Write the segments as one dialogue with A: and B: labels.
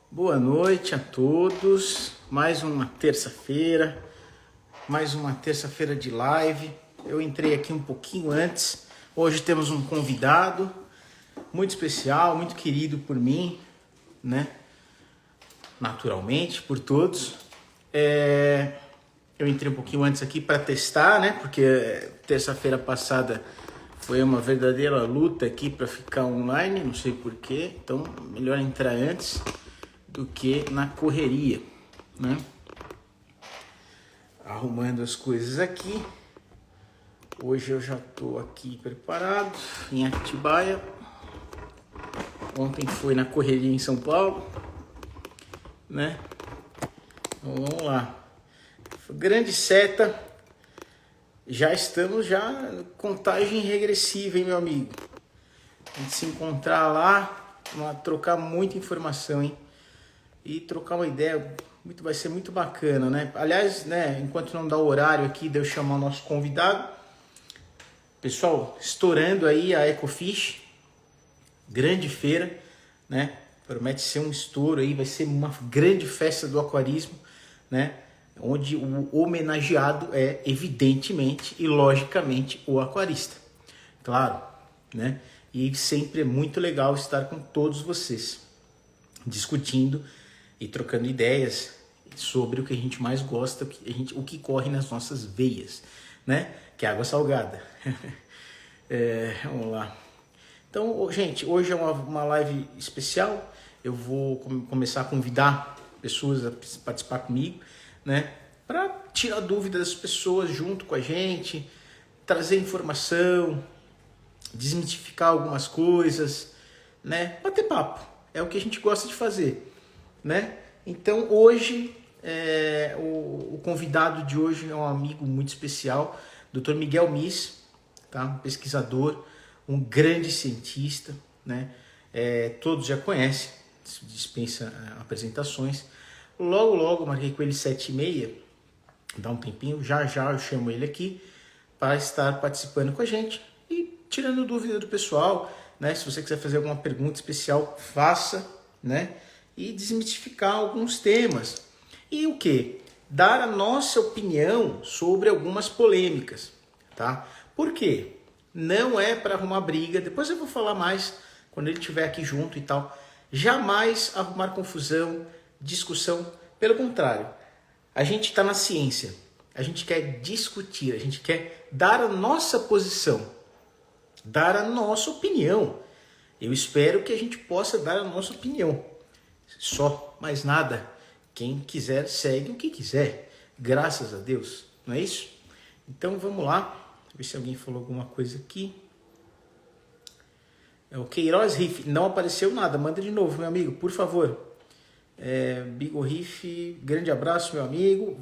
A: Boa noite a todos, mais uma terça-feira de live. Eu entrei aqui um pouquinho antes, hoje temos um convidado muito especial, muito querido por mim, né? Naturalmente, por todos. Eu entrei um pouquinho antes aqui para testar, né? Porque terça-feira passada foi uma verdadeira luta aqui para ficar online, não sei porquê, então melhor entrar antes do que na correria, né? Arrumando as coisas aqui. Hoje eu já estou aqui preparado em Atibaia. Ontem foi na correria em São Paulo, né? Então, vamos lá. Grande seta. Já estamos contagem regressiva, hein, meu amigo? A gente se encontrar lá, trocar muita informação, hein? E trocar uma ideia, vai ser muito bacana, né? Aliás, né, enquanto não dá o horário aqui de eu chamar o nosso convidado, pessoal, estourando aí a Ecofish, grande feira, né? Promete ser um estouro aí, vai ser uma grande festa do aquarismo, né? Onde o homenageado é evidentemente e logicamente o aquarista, claro, né? E sempre é muito legal estar com todos vocês, discutindo e trocando ideias sobre o que a gente mais gosta, o que corre nas nossas veias, né? Que é água salgada. Vamos lá. Então, gente, hoje é uma live especial. Eu vou começar a convidar pessoas a participar comigo, né? Para tirar dúvidas das pessoas junto com a gente, trazer informação, desmitificar algumas coisas, né? Bater papo. É o que a gente gosta de fazer, né? Então hoje o convidado de hoje é um amigo muito especial, Dr. Miguel Miss, tá? Um pesquisador, um grande cientista, né? Todos já conhecem, dispensa apresentações. Logo marquei com ele 7h30, dá um tempinho, já eu chamo ele aqui para estar participando com a gente e tirando dúvida do pessoal, né? Se você quiser fazer alguma pergunta especial, faça, né? E desmistificar alguns temas. E o que? Dar a nossa opinião sobre algumas polêmicas, tá? Por quê? Não é para arrumar briga, depois eu vou falar mais quando ele estiver aqui junto e tal. Jamais arrumar confusão, discussão. Pelo contrário, a gente está na ciência, a gente quer discutir, a gente quer dar a nossa posição, dar a nossa opinião. Eu espero que a gente possa dar a nossa opinião. Só, mais nada. Quem quiser, segue o que quiser. Graças a Deus. Não é isso? Então vamos lá. Ver se alguém falou alguma coisa aqui. O Queiroz Riff. Não apareceu nada. Manda de novo, meu amigo, por favor. Bigo Riff. Grande abraço, meu amigo.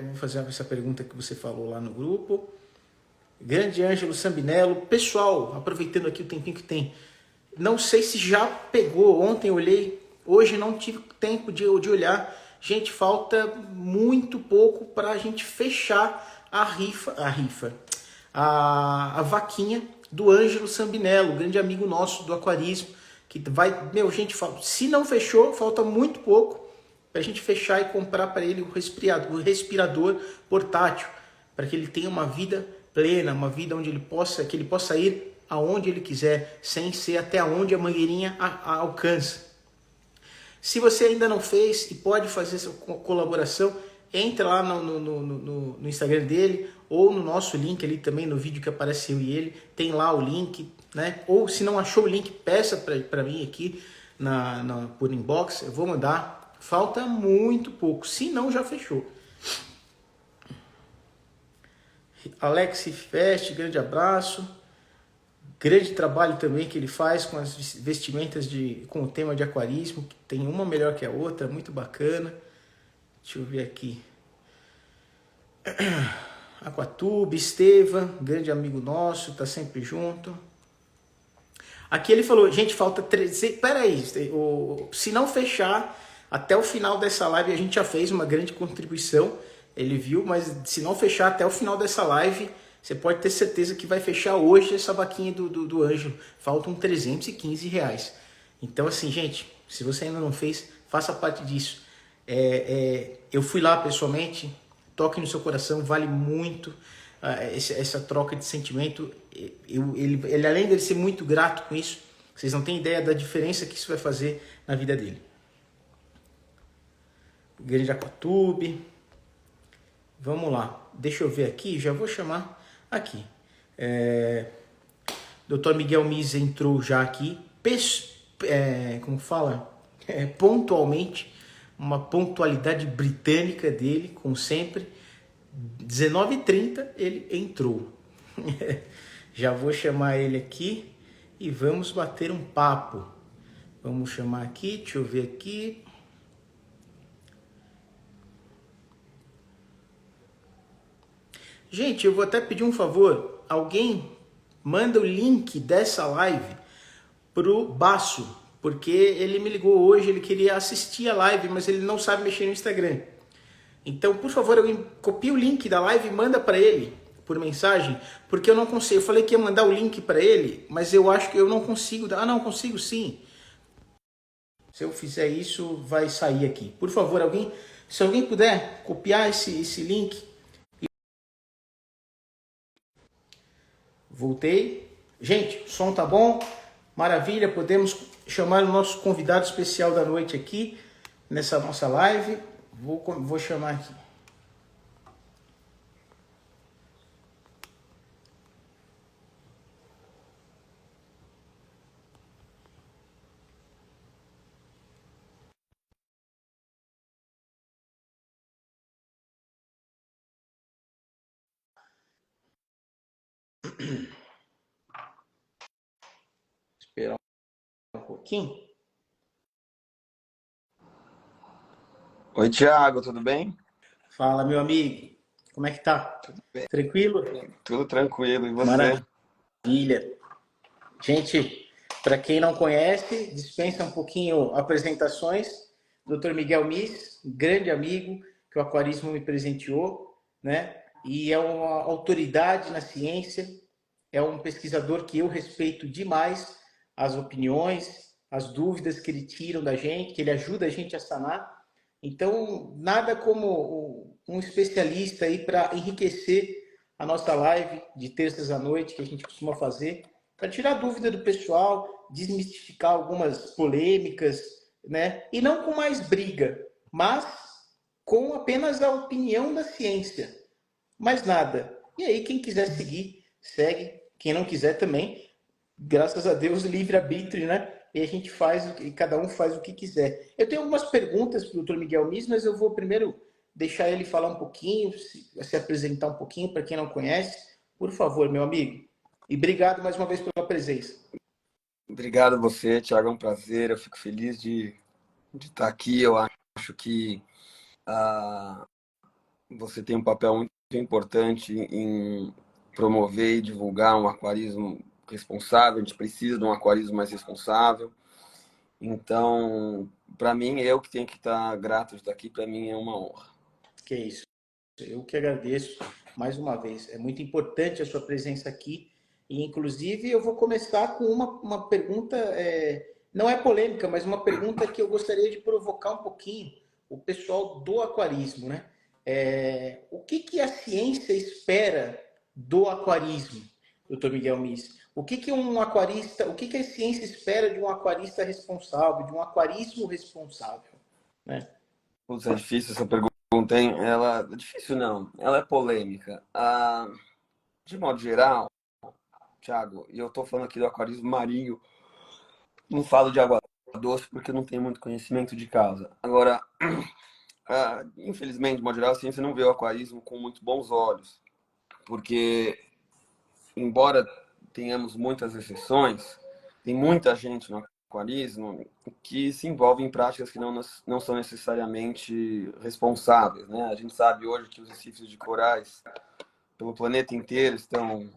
A: Vou fazer essa pergunta que você falou lá no grupo. Grande Ângelo Sambinello. Pessoal, aproveitando aqui o tempinho que tem. Não sei se já pegou. Ontem eu olhei. Hoje não tive tempo de olhar. Gente, falta muito pouco para a gente fechar a vaquinha do Ângelo Sambinello, grande amigo nosso do aquarismo, que vai, gente, se não fechou, falta muito pouco para a gente fechar e comprar para ele o respirador portátil, para que ele tenha uma vida plena, uma vida onde ele possa ir aonde ele quiser, sem ser até onde a mangueirinha alcança. Se você ainda não fez e pode fazer essa colaboração, entra lá no Instagram dele ou no nosso link ali também, no vídeo que aparece eu e ele, tem lá o link, né? Ou se não achou o link, peça para mim aqui por inbox, eu vou mandar. Falta muito pouco, se não já fechou. Alex Fest, grande abraço. Grande trabalho também que ele faz com as vestimentas com o tema de aquarismo, que tem uma melhor que a outra, muito bacana. Deixa eu ver aqui. Aquatube, Estevam, grande amigo nosso, tá sempre junto. Aqui ele falou, gente, falta 13... Peraí, se não fechar, até o final dessa live a gente já fez uma grande contribuição, ele viu, mas se não fechar até o final dessa live... Você pode ter certeza que vai fechar hoje essa vaquinha do Ângelo. Faltam R$315. Então, assim, gente, se você ainda não fez, faça parte disso. Eu fui lá pessoalmente, toque no seu coração, vale muito essa troca de sentimento. Ele, além de ser muito grato com isso, vocês não têm ideia da diferença que isso vai fazer na vida dele. Grande Aquatube. Vamos lá. Deixa eu ver aqui, já vou chamar aqui. Dr. Miguel Mies entrou já aqui. Como fala? Pontualmente. Uma pontualidade britânica dele, como sempre. 19h30 ele entrou. Já vou chamar ele aqui e vamos bater um papo. Vamos chamar aqui, deixa eu ver aqui. Gente, eu vou até pedir um favor. Alguém manda o link dessa live pro Baço, porque ele me ligou hoje, ele queria assistir a live, mas ele não sabe mexer no Instagram. Então, por favor, alguém copia o link da live e manda para ele por mensagem, porque eu não consigo. Eu falei que ia mandar o link para ele, mas eu acho que eu não consigo. Ah, não, consigo sim. Se eu fizer isso, vai sair aqui. Por favor, se alguém puder copiar esse link. Voltei. Gente, o som tá bom? Maravilha, podemos chamar o nosso convidado especial da noite aqui, nessa nossa live. Vou chamar aqui. Esperar um pouquinho.
B: Oi, Thiago, tudo bem?
A: Fala, meu amigo. Como é que tá?
B: Tudo bem.
A: Tranquilo?
B: Tudo tranquilo, e você?
A: Maravilha. Gente, para quem não conhece, dispensa um pouquinho apresentações. Dr. Miguel Mies, grande amigo que o aquarismo me presenteou, né? E é uma autoridade na ciência, é um pesquisador que eu respeito demais as opiniões, as dúvidas que ele tira da gente, que ele ajuda a gente a sanar. Então, nada como um especialista aí para enriquecer a nossa live de terças à noite que a gente costuma fazer, para tirar dúvida do pessoal, desmistificar algumas polêmicas, né? E não com mais briga, mas com apenas a opinião da ciência. Mais nada. E aí, quem quiser seguir, segue. Quem não quiser também, graças a Deus, livre-arbítrio, né? E a gente faz, e cada um faz o que quiser. Eu tenho algumas perguntas para o Dr. Miguel Mies, mas eu vou primeiro deixar ele falar um pouquinho, se apresentar um pouquinho para quem não conhece. Por favor, meu amigo. E obrigado mais uma vez pela presença.
B: Obrigado a você, Thiago, é um prazer. Eu fico feliz de estar aqui. Eu acho que você tem um papel muito importante em promover e divulgar um aquarismo responsável. A gente precisa de um aquarismo mais responsável. Então, para mim, eu que tenho que estar grato de estar aqui, para mim é uma honra.
A: Que é isso. Eu que agradeço mais uma vez. É muito importante a sua presença aqui. E, inclusive, eu vou começar com uma pergunta, não é polêmica, mas uma pergunta que eu gostaria de provocar um pouquinho o pessoal do aquarismo, né? O que a ciência espera do aquarismo, doutor Miguel Mies? O que um aquarista, o que a ciência espera de um aquarista responsável, de um aquarismo responsável, né?
B: Putz, é difícil essa pergunta, hein? Ela é difícil, não. Ela é polêmica. De modo geral, Thiago, e eu estou falando aqui do aquarismo marinho, não falo de água doce porque eu não tenho muito conhecimento de causa. Agora, infelizmente, de modo geral, a ciência não vê o aquarismo com muito bons olhos, porque, embora tenhamos muitas exceções, tem muita gente no aquarismo que se envolve em práticas que não são necessariamente responsáveis, né? A gente sabe hoje que os recifes de corais pelo planeta inteiro estão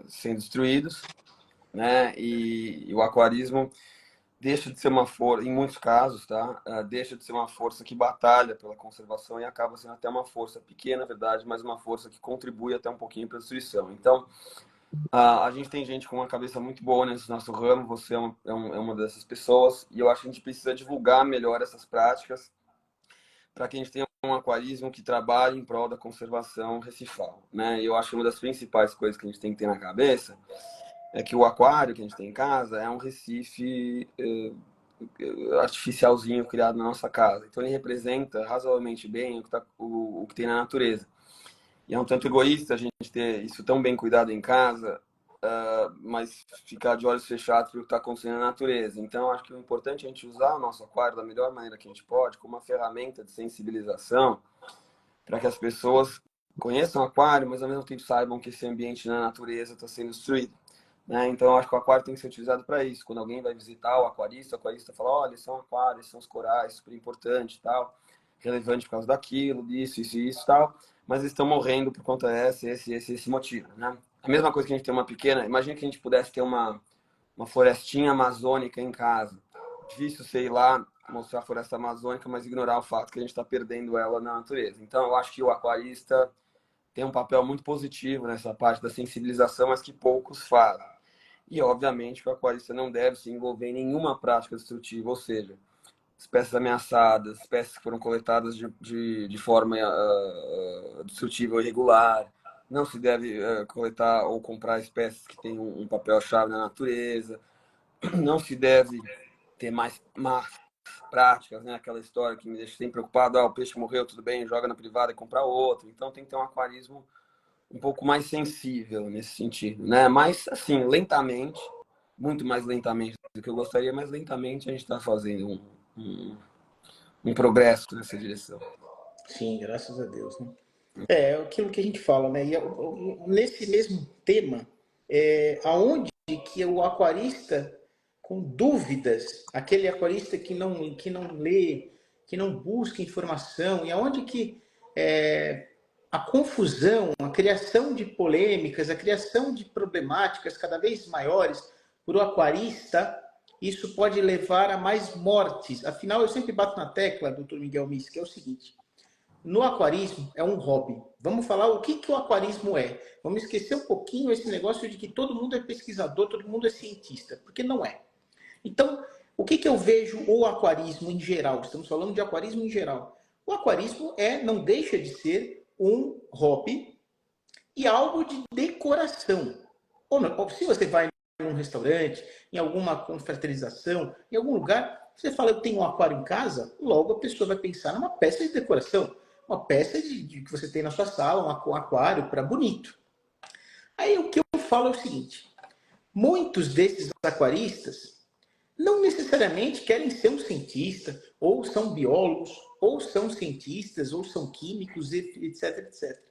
B: sendo destruídos, né? E o aquarismo deixa de ser uma força, em muitos casos, tá? Deixa de ser uma força que batalha pela conservação e acaba sendo até uma força pequena, na verdade, mas uma força que contribui até um pouquinho para a destruição. Então, A gente tem gente com uma cabeça muito boa nesse nosso ramo, você é uma dessas pessoas, e eu acho que a gente precisa divulgar melhor essas práticas para que a gente tenha um aquarismo que trabalhe em prol da conservação recifal, né? E eu acho que uma das principais coisas que a gente tem que ter na cabeça é que o aquário que a gente tem em casa é um recife artificialzinho criado na nossa casa. Então ele representa razoavelmente bem o que tem na natureza. E é um tanto egoísta a gente ter isso tão bem cuidado em casa, mas ficar de olhos fechados para o que está acontecendo na natureza. Então, acho que o importante é a gente usar o nosso aquário da melhor maneira que a gente pode, como uma ferramenta de sensibilização, para que as pessoas conheçam o aquário, mas ao mesmo tempo saibam que esse ambiente na natureza está sendo destruído. Né? Então, eu acho que o aquário tem que ser utilizado para isso. Quando alguém vai visitar o aquarista fala: olha, esse é um aquário, esses são os corais, super importante, tal, relevante por causa daquilo, disso, isso, tal. Mas eles estão morrendo por conta esse motivo. Né? A mesma coisa que a gente tem uma pequena. Imagina que a gente pudesse ter uma florestinha amazônica em casa. Difícil, sei lá, mostrar a floresta amazônica, mas ignorar o fato que a gente está perdendo ela na natureza. Então, eu acho que o aquarista tem um papel muito positivo nessa parte da sensibilização, mas que poucos fazem. E, obviamente, que o aquarista não deve se envolver em nenhuma prática destrutiva, ou seja, espécies ameaçadas, espécies que foram coletadas de forma destrutiva ou irregular. Não se deve coletar ou comprar espécies que têm um papel-chave na natureza. Não se deve ter mais práticas, né? Aquela história que me deixa sempre preocupado: o peixe morreu, tudo bem, joga na privada e compra outro. Então tem que ter um aquarismo um pouco mais sensível nesse sentido, né? Mas, assim, lentamente, muito mais lentamente do que eu gostaria, mas lentamente a gente está fazendo um progresso nessa direção.
A: Sim, graças a Deus, né? É aquilo que a gente fala, né? Nesse mesmo tema, aonde que o aquarista com dúvidas, aquele aquarista que não lê, que não busca informação, e aonde que a confusão, a criação de polêmicas, a criação de problemáticas cada vez maiores para o aquarista, isso pode levar a mais mortes. Afinal, eu sempre bato na tecla, doutor Miguel Miss, que é o seguinte: no aquarismo é um hobby. Vamos falar o que o aquarismo é. Vamos esquecer um pouquinho esse negócio de que todo mundo é pesquisador, todo mundo é cientista, porque não é. Então, o que eu vejo o aquarismo em geral? Estamos falando de aquarismo em geral. O aquarismo não deixa de ser um hobby e algo de decoração. Ou não, se você vai em um restaurante, em alguma confraternização, em algum lugar, você fala: eu tenho um aquário em casa, logo a pessoa vai pensar numa peça de decoração, uma peça que você tem na sua sala, um aquário para bonito. Aí o que eu falo é o seguinte: muitos desses aquaristas não necessariamente querem ser um cientista, ou são biólogos, ou são cientistas, ou são químicos, etc, etc.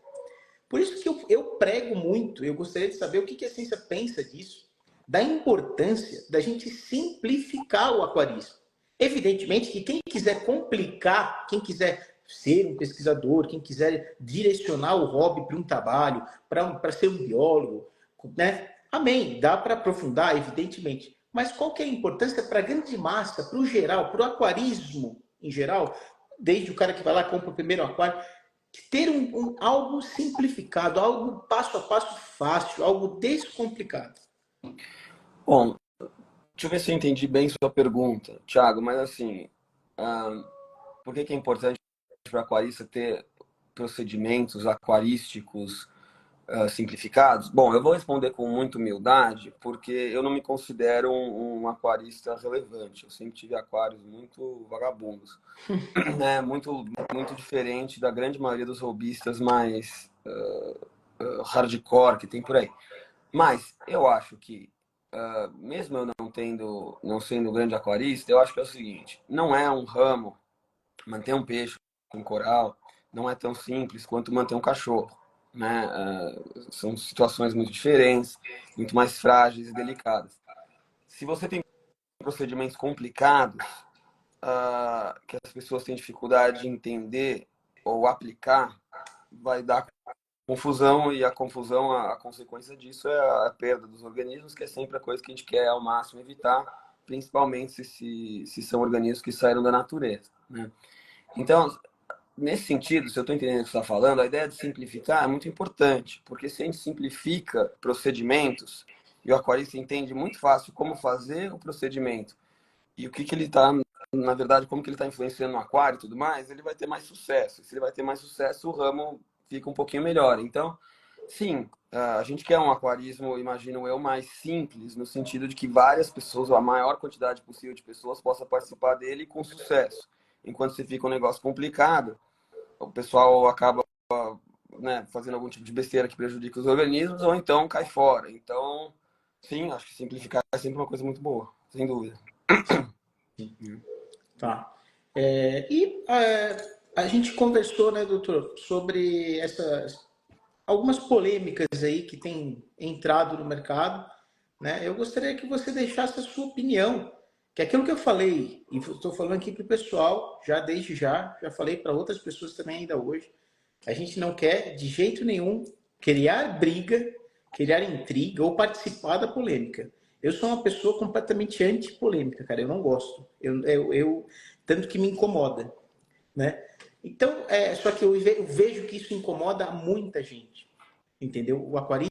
A: Por isso que eu prego muito, eu gostaria de saber o que a ciência pensa disso, da importância da gente simplificar o aquarismo. Evidentemente que quem quiser complicar, quem quiser ser um pesquisador, quem quiser direcionar o hobby para um trabalho, para ser um biólogo, né? Amém, dá para aprofundar, evidentemente. Mas qual que é a importância para a grande massa, para o geral, para o aquarismo em geral, desde o cara que vai lá e compra o primeiro aquário, ter algo simplificado, algo passo a passo fácil, algo descomplicado.
B: Bom, deixa eu ver se eu entendi bem sua pergunta, Thiago, mas assim, por que é importante para o aquarista ter procedimentos aquarísticos simplificados? Bom, eu vou responder com muita humildade, porque eu não me considero um aquarista relevante. Eu sempre tive aquários muito vagabundos, né? Muito diferente da grande maioria dos hobbyistas mais hardcore que tem por aí. Mas eu acho que, mesmo eu não sendo grande aquarista, eu acho que é o seguinte: não é um ramo, manter um peixe, um coral, não é tão simples quanto manter um cachorro, né? São situações muito diferentes, muito mais frágeis e delicadas. Se você tem procedimentos complicados, que as pessoas têm dificuldade de entender ou aplicar, vai dar confusão, e a confusão, a consequência disso é a perda dos organismos, que é sempre a coisa que a gente quer ao máximo evitar, principalmente se são organismos que saíram da natureza, né? Então, nesse sentido, se eu estou entendendo o que você está falando, a ideia de simplificar é muito importante, porque se a gente simplifica procedimentos, e o aquarista entende muito fácil como fazer o procedimento, e o que ele está, na verdade, como que ele está influenciando no aquário e tudo mais, ele vai ter mais sucesso. Se ele vai ter mais sucesso, o ramo fica um pouquinho melhor. Então, sim, a gente quer um aquarismo, imagino eu, mais simples, no sentido de que várias pessoas, ou a maior quantidade possível de pessoas, possa participar dele com sucesso. Enquanto você fica um negócio complicado, o pessoal acaba, né, fazendo algum tipo de besteira que prejudica os organismos, ou então cai fora. Então, sim, acho que simplificar é sempre uma coisa muito boa, sem dúvida.
A: Sim. Tá. A gente conversou, né, doutor, sobre algumas polêmicas aí que têm entrado no mercado, né? Eu gostaria que você deixasse a sua opinião, que é aquilo que eu falei, e estou falando aqui para o pessoal, já desde já falei para outras pessoas também ainda hoje, a gente não quer de jeito nenhum criar briga, criar intriga ou participar da polêmica. Eu sou uma pessoa completamente anti-polêmica, cara. Eu não gosto. Tanto que me incomoda, né? Então, só que eu vejo que isso incomoda muita gente, entendeu? O aquarista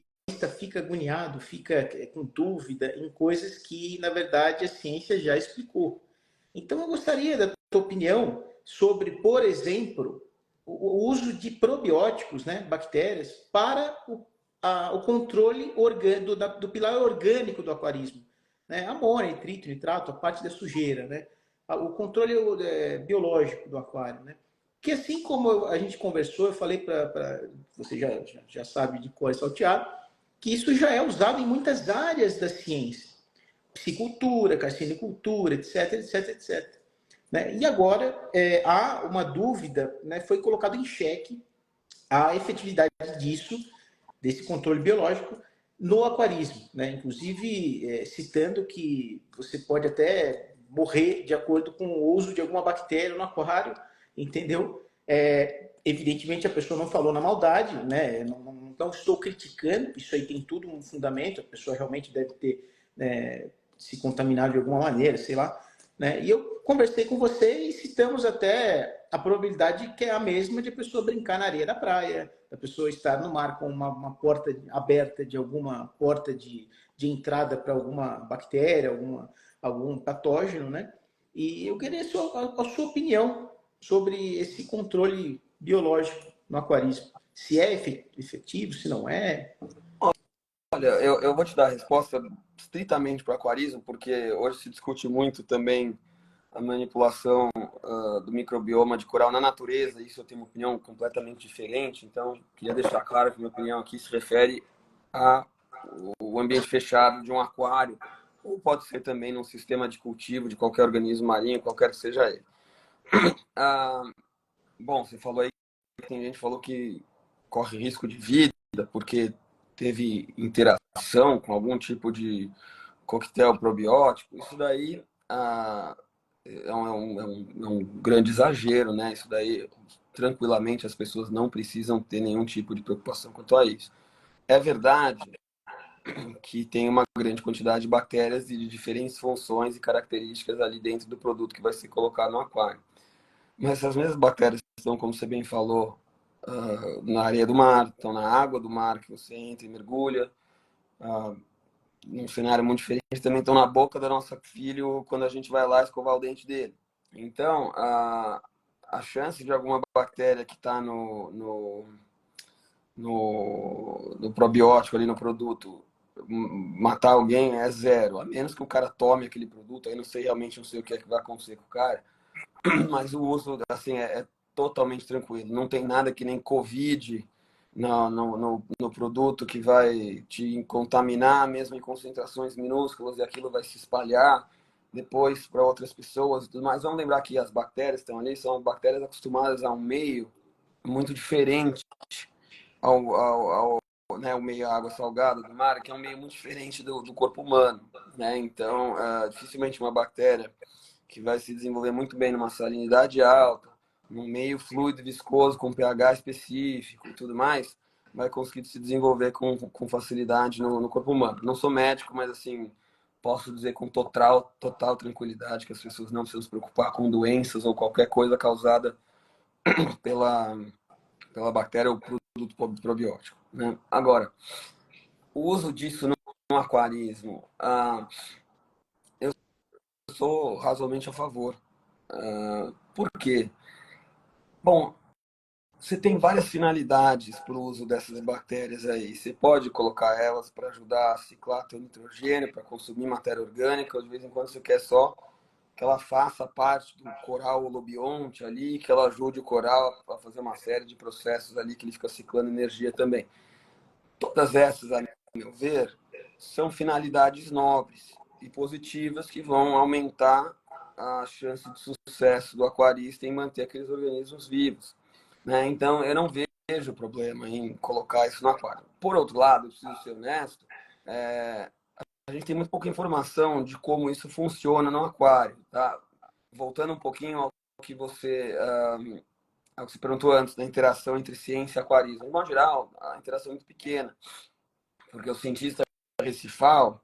A: fica agoniado, fica com dúvida em coisas que, na verdade, a ciência já explicou. Então, eu gostaria da tua opinião sobre, por exemplo, o uso de probióticos, né, bactérias, para o controle do pilar orgânico do aquarismo. Né? Amônia, nitrito, nitrato, a parte da sujeira, né? O controle biológico do aquário. Né? Que assim como a gente conversou, eu falei para você já sabe de cor salteado, que isso já é usado em muitas áreas da ciência. Piscicultura, carcinicultura, etc, etc, etc. Né? E agora há uma dúvida, né? Foi colocado em xeque a efetividade disso, desse controle biológico, no aquarismo. Né? Inclusive, citando que você pode até morrer de acordo com o uso de alguma bactéria no aquário, entendeu? Evidentemente, a pessoa não falou na maldade, né? Não estou criticando, isso aí tem tudo um fundamento, a pessoa realmente deve ter se contaminado de alguma maneira, sei lá. Né? E eu conversei com você e citamos até a probabilidade que é a mesma de a pessoa brincar na areia da praia, da pessoa estar no mar com uma porta aberta de alguma porta de entrada para alguma bactéria, algum patógeno, né? E eu queria a sua opinião sobre esse controle biológico no aquarismo. Se é efetivo, se não é.
B: Olha, eu vou te dar a resposta estritamente para o aquarismo, porque hoje se discute muito também a manipulação do microbioma de coral na natureza. Isso eu tenho uma opinião completamente diferente, então queria deixar claro que minha opinião aqui se refere ao ambiente fechado de um aquário, ou pode ser também num sistema de cultivo de qualquer organismo marinho, qualquer que seja ele. Bom, você falou aí que tem gente que falou que corre risco de vida porque teve interação com algum tipo de coquetel probiótico. Isso daí é um grande exagero, né? Isso daí, tranquilamente, as pessoas não precisam ter nenhum tipo de preocupação quanto a isso. É verdade que tem uma grande quantidade de bactérias e de diferentes funções e características ali dentro do produto que vai ser colocado no aquário. Mas essas mesmas bactérias estão, como você bem falou, na areia do mar, estão na água do mar que você entra e mergulha, num cenário muito diferente, também estão na boca do nosso filho quando a gente vai lá escovar o dente dele. Então, a chance de alguma bactéria que está no probiótico ali no produto matar alguém é zero, a menos que o cara tome aquele produto. Aí não sei realmente, não sei o que é que vai acontecer com o cara, mas o uso assim é totalmente tranquilo. Não tem nada que nem Covid no produto que vai te contaminar, mesmo em concentrações minúsculas, e aquilo vai se espalhar depois para outras pessoas e tudo mais. Vamos lembrar que as bactérias que estão ali são bactérias acostumadas a um meio muito diferente né, o meio água salgada do mar, que é um meio muito diferente do corpo humano. Né? Então, dificilmente uma bactéria que vai se desenvolver muito bem numa salinidade alta, num meio fluido viscoso com pH específico e tudo mais, vai conseguir se desenvolver com facilidade no corpo humano. Não sou médico, mas assim, posso dizer com total tranquilidade que as pessoas não precisam se preocupar com doenças ou qualquer coisa causada pela, pela bactéria ou produto probiótico, né? Agora, o uso disso no aquarismo, eu sou razoavelmente a favor. Por quê? Bom, você tem várias finalidades para o uso dessas bactérias aí. Você pode colocar elas para ajudar a ciclar teu nitrogênio, para consumir matéria orgânica, ou de vez em quando você quer só que ela faça parte do coral holobionte ali, que ela ajude o coral a fazer uma série de processos ali que ele fica ciclando energia também. Todas essas, a meu ver, são finalidades nobres e positivas que vão aumentar a chance de sucesso do aquarista em manter aqueles organismos vivos, né? Então, eu não vejo problema em colocar isso no aquário. Por outro lado, eu preciso ser honesto, a gente tem muito pouca informação de como isso funciona no aquário, tá? Voltando um pouquinho ao que você perguntou antes, da interação entre ciência e aquarismo. De modo geral, a interação é muito pequena, porque o cientista recifal,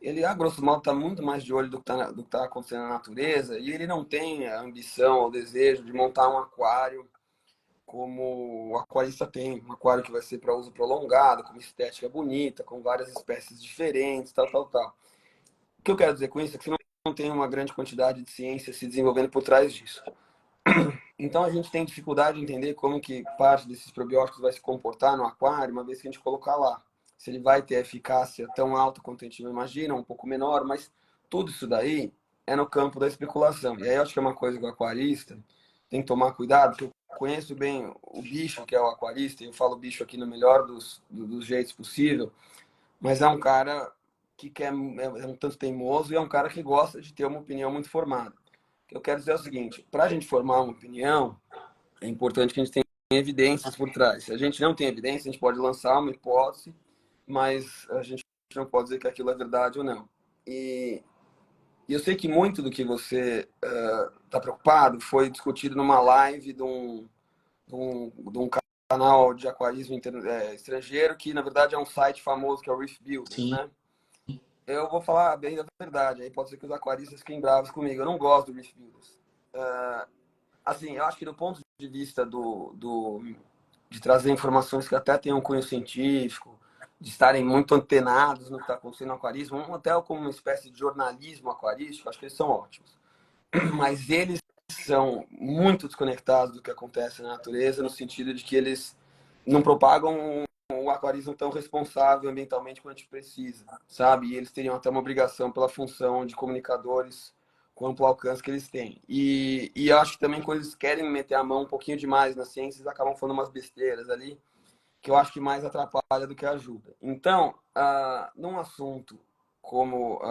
B: ele, a grosso modo, está muito mais de olho do que está acontecendo na natureza, e ele não tem a ambição ou desejo de montar um aquário como o aquarista tem, um aquário que vai ser para uso prolongado, com uma estética bonita, com várias espécies diferentes, tal, tal, tal. O que eu quero dizer com isso é que você não tem uma grande quantidade de ciência se desenvolvendo por trás disso. Então a gente tem dificuldade de entender como que parte desses probióticos vai se comportar no aquário uma vez que a gente colocar lá. Se ele vai ter eficácia tão alta quanto a gente imagina, um pouco menor, mas tudo isso daí é no campo da especulação. E aí eu acho que é uma coisa que o aquarista tem que tomar cuidado, porque eu conheço bem o bicho que é o aquarista, e eu falo bicho aqui no melhor dos jeitos possível, mas é um cara que quer, é um tanto teimoso e é um cara que gosta de ter uma opinião muito formada. O que eu quero dizer é o seguinte, para a gente formar uma opinião, é importante que a gente tenha evidências por trás. Se a gente não tem evidência, a gente pode lançar uma hipótese, mas a gente não pode dizer que aquilo é verdade ou não. E eu sei que muito do que você está preocupado foi discutido numa live de um canal de aquarismo estrangeiro, que na verdade é um site famoso que é o Reef Builders,
A: Sim.
B: né? Eu vou falar bem da verdade, aí pode ser que os aquaristas fiquem bravos comigo. Eu não gosto do Reef Builders. Assim, eu acho que do ponto de vista de trazer informações que até tenham um cunho científico, de estarem muito antenados no que está acontecendo no aquarismo, até como uma espécie de jornalismo aquarístico, acho que eles são ótimos. Mas eles são muito desconectados do que acontece na natureza, no sentido de que eles não propagam um aquarismo tão responsável ambientalmente quanto a gente precisa, sabe? E eles teriam até uma obrigação pela função de comunicadores com amplo alcance que eles têm. E eu acho que também quando eles querem meter a mão um pouquinho demais na ciência, eles acabam falando umas besteiras ali, que eu acho que mais atrapalha do que ajuda. Então, num assunto como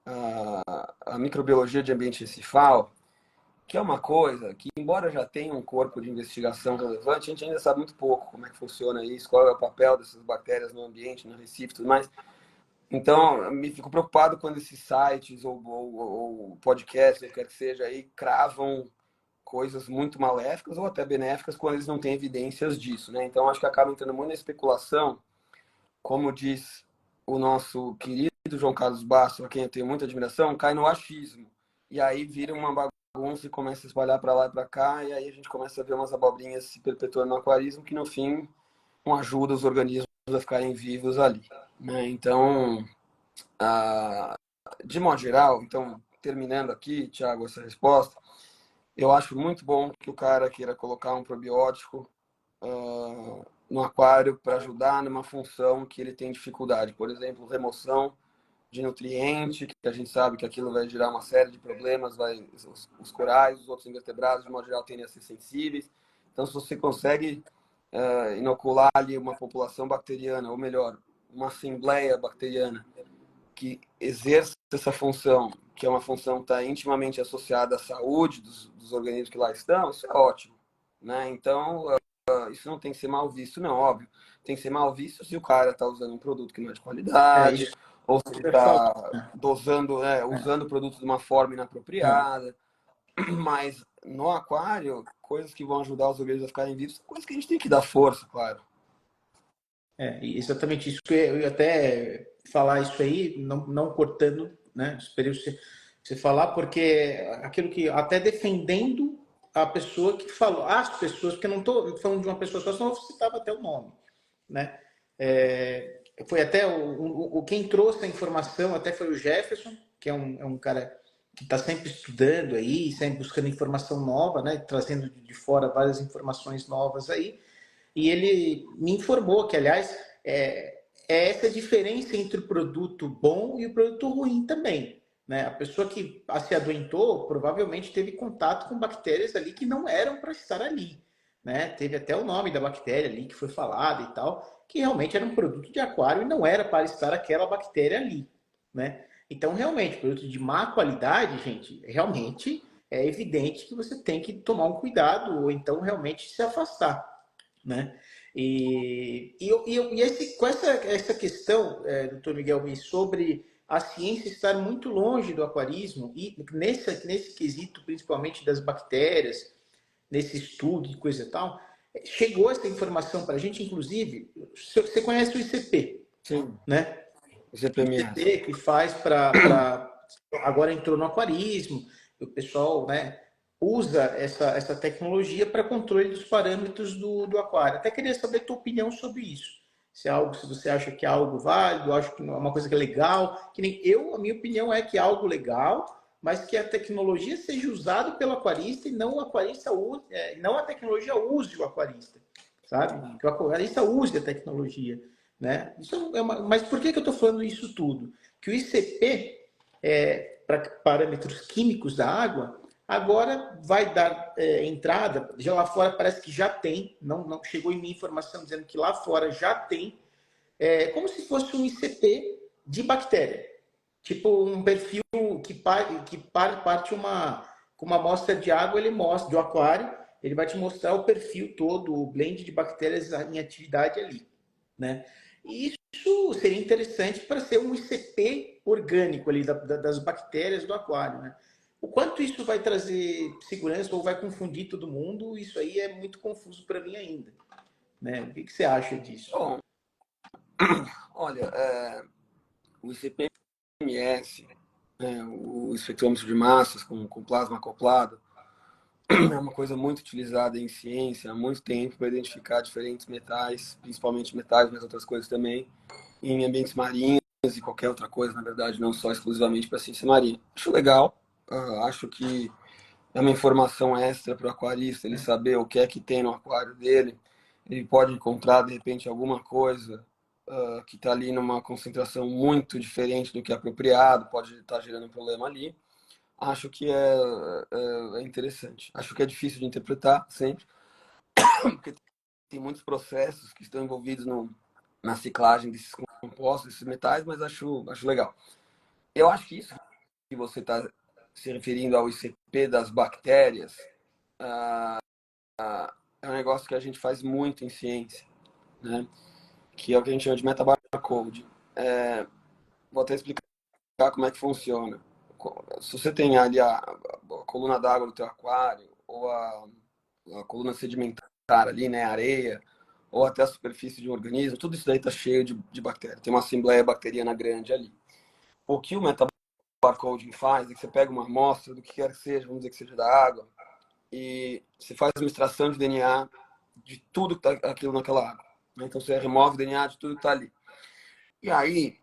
B: a microbiologia de ambiente recifal, que é uma coisa que, embora já tenha um corpo de investigação relevante, a gente ainda sabe muito pouco como é que funciona isso, qual é o papel dessas bactérias no ambiente, no recife e tudo mais. Então, eu me fico preocupado quando esses sites ou podcasts, ou quer que seja, aí cravam coisas muito maléficas ou até benéficas quando eles não têm evidências disso, né? Então, acho que acaba entrando muito na especulação, como diz o nosso querido João Carlos Bastos, a quem eu tenho muita admiração, cai no achismo. E aí vira uma bagunça e começa a espalhar para lá e para cá, e aí a gente começa a ver umas abobrinhas se perpetuando no aquarismo, que no fim não ajuda os organismos a ficarem vivos ali, né? Então, de modo geral, então, terminando aqui, Thiago, essa resposta, eu acho muito bom que o cara queira colocar um probiótico no aquário para ajudar numa função que ele tem dificuldade. Por exemplo, remoção de nutriente, que a gente sabe que aquilo vai gerar uma série de problemas, os corais, os outros invertebrados, de modo geral, tendem a ser sensíveis. Então, se você consegue inocular ali uma população bacteriana, ou melhor, uma assembleia bacteriana, que exerce essa função, que é uma função que está intimamente associada à saúde dos organismos que lá estão, isso é ótimo, né? Então, isso não tem que ser mal visto, não, óbvio. Tem que ser mal visto se o cara está usando um produto que não é de
A: É
B: qualidade,
A: isso
B: ou se ele
A: que eu falo.
B: está dosando, usando o produto de uma forma inapropriada. Mas no aquário, coisas que vão ajudar os organismos a ficarem vivos, são coisas que a gente tem que dar força, claro.
A: Exatamente isso que eu ia até falar isso aí, não cortando, né? Esperei você falar, porque aquilo que até defendendo a pessoa que falou, as pessoas, porque eu não estou falando de uma pessoa só, senão eu citava até o nome, né? Foi até quem trouxe a informação até foi o Jefferson, que é um cara que está sempre estudando aí, sempre buscando informação nova, né? Trazendo de fora várias informações novas aí. E ele me informou que, aliás, é essa diferença entre o produto bom e o produto ruim também. Né? A pessoa que se adoentou provavelmente teve contato com bactérias ali que não eram para estar ali. Né? Teve até o nome da bactéria ali que foi falado e tal, que realmente era um produto de aquário e não era para estar aquela bactéria ali. Né? Então, realmente, produto de má qualidade, gente, realmente é evidente que você tem que tomar um cuidado ou então realmente se afastar. Né? Com essa questão, doutor Miguel, sobre a ciência estar muito longe do aquarismo, e nesse quesito, principalmente das bactérias, nesse estudo e coisa e tal, chegou essa informação para a gente, inclusive, você conhece o ICP,
B: Sim,
A: né? O
B: GPMS.
A: ICP que faz agora entrou no aquarismo, o pessoal, né, usa essa tecnologia para controle dos parâmetros do aquário. Até queria saber a tua opinião sobre isso. Se você acha que é algo válido, acho que é uma coisa que é legal, que nem eu, a minha opinião é que é algo legal, mas que a tecnologia seja usada pelo aquarista e não o aquarista não a tecnologia use o aquarista, sabe? Que o aquarista use a tecnologia, né? Mas por que eu estou falando isso tudo? Que o ICP, para parâmetros químicos da água, agora vai dar entrada, já lá fora parece que já tem, não chegou em minha informação dizendo que lá fora já tem, como se fosse um ICP de bactéria. Tipo um perfil que parte com uma amostra de água, ele mostra, do aquário, ele vai te mostrar o perfil todo, o blend de bactérias em atividade ali. Né? E isso seria interessante para ser um ICP orgânico ali das bactérias do aquário. Né? O quanto isso vai trazer segurança ou vai confundir todo mundo, isso aí é muito confuso para mim ainda. Né? O que você acha disso?
B: Bom, olha, o ICP-MS, o espectrômetro de massas com plasma acoplado, é uma coisa muito utilizada em ciência há muito tempo para identificar diferentes metais, principalmente metais, mas outras coisas também, em ambientes marinhos e qualquer outra coisa, na verdade, não só exclusivamente para ciência marinha. Acho legal, acho que é uma informação extra para o aquarista, ele saber o que é que tem no aquário dele, ele pode encontrar, de repente, alguma coisa que está ali numa concentração muito diferente do que é apropriado, pode estar gerando um problema ali. Acho que é interessante. Acho que é difícil de interpretar sempre, porque tem muitos processos que estão envolvidos na ciclagem desses compostos, desses metais, mas acho legal. Eu acho que isso que você está se referindo ao ICP das bactérias é um negócio que a gente faz muito em ciência, né? Que é o que a gente chama de metabarcode. Vou até explicar como é que funciona. Se você tem ali a coluna d'água do teu aquário, ou a coluna sedimentar ali, né, areia, ou até a superfície de um organismo, tudo isso daí está cheio de bactérias. Tem uma assembleia bacteriana grande ali. O que o metabarcoding faz é que você pega uma amostra do que quer que seja, vamos dizer que seja da água, e você faz uma extração de DNA de tudo que está aquilo naquela água. Então você remove o DNA de tudo que está ali. E aí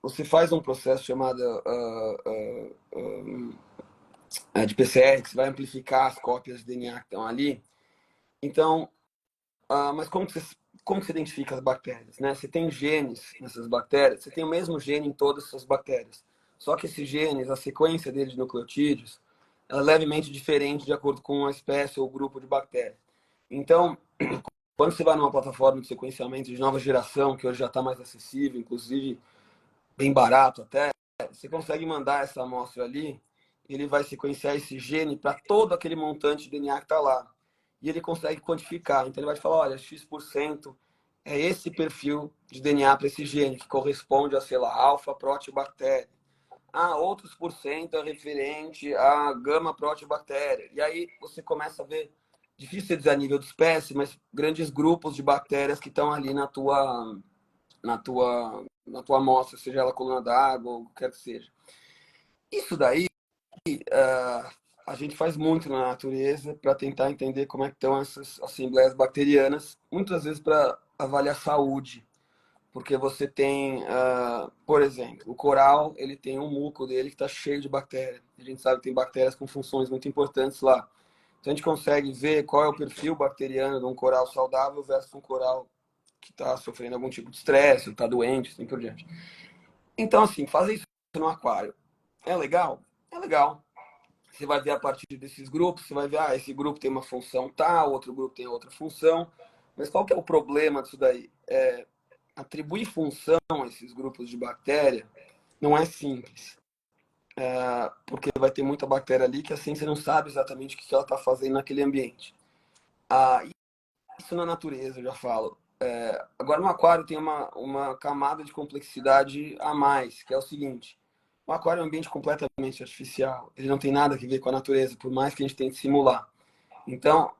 B: você faz um processo chamado de PCR, que você vai amplificar as cópias de DNA que estão ali. Então, mas como que você identifica as bactérias? Né? Você tem genes nessas bactérias, você tem o mesmo gene em todas essas bactérias. Só que esses genes, a sequência deles de nucleotídeos, ela é levemente diferente de acordo com a espécie ou grupo de bactérias. Então, quando você vai numa plataforma de sequenciamento de nova geração, que hoje já está mais acessível, inclusive bem barato até, você consegue mandar essa amostra ali, e ele vai sequenciar esse gene para todo aquele montante de DNA que está lá. E ele consegue quantificar. Então ele vai te falar, olha, X% é esse perfil de DNA para esse gene, que corresponde a, sei lá, alfa-proteobactéria. Outros por cento é referente a gama-proteobactéria. E aí você começa a ver, difícil dizer a nível de espécie, mas grandes grupos de bactérias que estão ali na tua amostra, seja ela coluna d'água ou o que quer que seja. Isso daí a gente faz muito na natureza para tentar entender como é que estão essas assembleias bacterianas, muitas vezes para avaliar saúde, porque você tem, por exemplo, o coral, ele tem um muco dele que está cheio de bactérias. A gente sabe que tem bactérias com funções muito importantes lá. Então a gente consegue ver qual é o perfil bacteriano de um coral saudável versus um coral que está sofrendo algum tipo de estresse, está doente, assim por diante. Então, assim, fazer isso no aquário é legal? É legal. Você vai ver a partir desses grupos, você vai ver, esse grupo tem uma função tal, outro grupo tem outra função. Mas qual que é o problema disso daí? Atribuir função a esses grupos de bactéria não é simples. Porque vai ter muita bactéria ali que a ciência não sabe exatamente o que ela está fazendo naquele ambiente. Isso na natureza, eu já falo. Agora, no aquário tem uma camada de complexidade a mais, que é o seguinte. O aquário é um ambiente completamente artificial. Ele não tem nada a ver com a natureza, por mais que a gente tente simular. Então,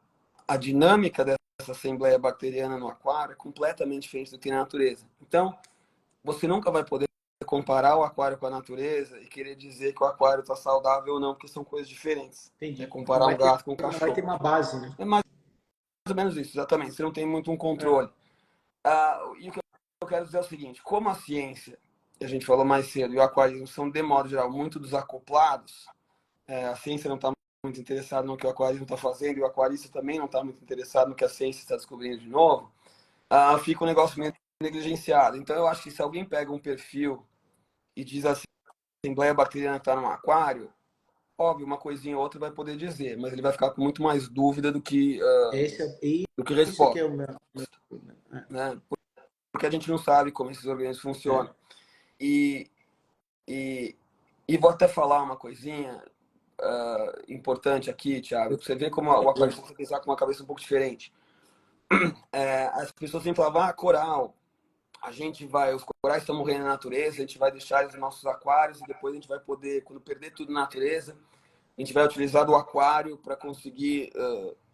B: a dinâmica dessa assembleia bacteriana no aquário é completamente diferente do que na natureza. Então, você nunca vai poder comparar o aquário com a natureza e querer dizer que o aquário está saudável ou não, porque são coisas diferentes.
A: Entendi.
B: É comparar um gato com um
A: Não vai ter
B: cachorro.
A: uma base, né?
B: É mais ou menos isso, exatamente. Você não tem muito um controle. E o que eu quero dizer é o seguinte, como a ciência, a gente falou mais cedo, e o aquarismo são, de modo geral, muito desacoplados, a ciência não está muito interessada no que o aquarismo está fazendo, e o aquarista também não está muito interessado no que a ciência está descobrindo de novo, fica um negócio meio negligenciado. Então, eu acho que se alguém pega um perfil e diz assim, a assembleia bacteriana está no aquário, óbvio, uma coisinha ou outra vai poder dizer, mas ele vai ficar com muito mais dúvida do que
A: Isso que
B: resposta.
A: é o meu.
B: Né? Porque a gente não sabe como esses organismos funcionam. E vou até falar uma coisinha importante aqui, Thiago, pra você ver como o aquarista precisa pensar com uma cabeça um pouco diferente. As pessoas sempre falavam, coral, os corais estão morrendo na natureza, a gente vai deixar eles nos nossos aquários e depois a gente vai poder, quando perder tudo na natureza, a gente vai utilizar do aquário para conseguir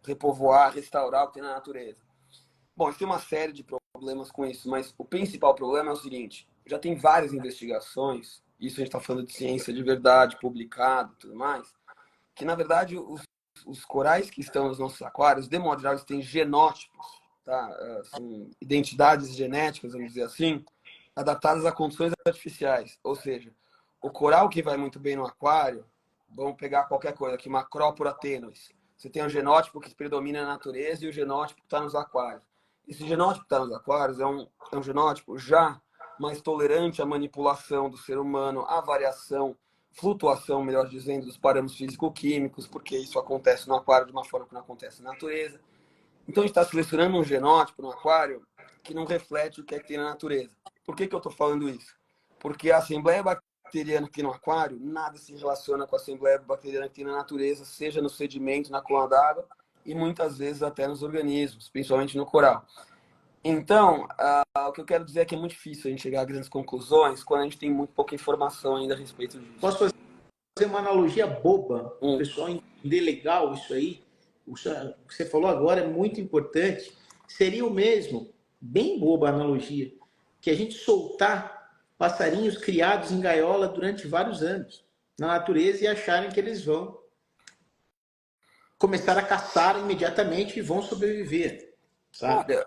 B: repovoar, restaurar o que tem na natureza. Bom, a gente tem uma série de problemas com isso, mas o principal problema é o seguinte, já tem várias investigações, isso a gente está falando de ciência de verdade, publicado e tudo mais, que na verdade os corais que estão nos nossos aquários, de modo geral, eles têm genótipos, tá? São identidades genéticas, vamos dizer assim, adaptadas a condições artificiais. Ou seja, o coral que vai muito bem no aquário, vamos pegar qualquer coisa aqui, Macropora tenuis. Você tem um genótipo que predomina na natureza e o genótipo que está nos aquários. Esse genótipo que está nos aquários é um genótipo já mais tolerante à manipulação do ser humano, à variação, flutuação, melhor dizendo, dos parâmetros físico-químicos, porque isso acontece no aquário de uma forma que não acontece na natureza. Então, a gente está selecionando um genótipo no aquário que não reflete o que é que tem na natureza. Por que eu estou falando isso? Porque a assembleia bacteriana que tem no aquário, nada se relaciona com a assembleia bacteriana que tem na natureza, seja no sedimento, na coluna d'água, e muitas vezes até nos organismos, principalmente no coral. Então, o que eu quero dizer é que é muito difícil a gente chegar a grandes conclusões quando a gente tem muito pouca informação ainda a respeito disso.
A: Posso fazer uma analogia boba, o pessoal entender legal isso aí? O que você falou agora é muito importante. Seria o mesmo, bem boba a analogia, que a gente soltar passarinhos criados em gaiola durante vários anos na natureza e acharem que eles vão começar a caçar imediatamente e vão sobreviver, sabe?
B: Olha,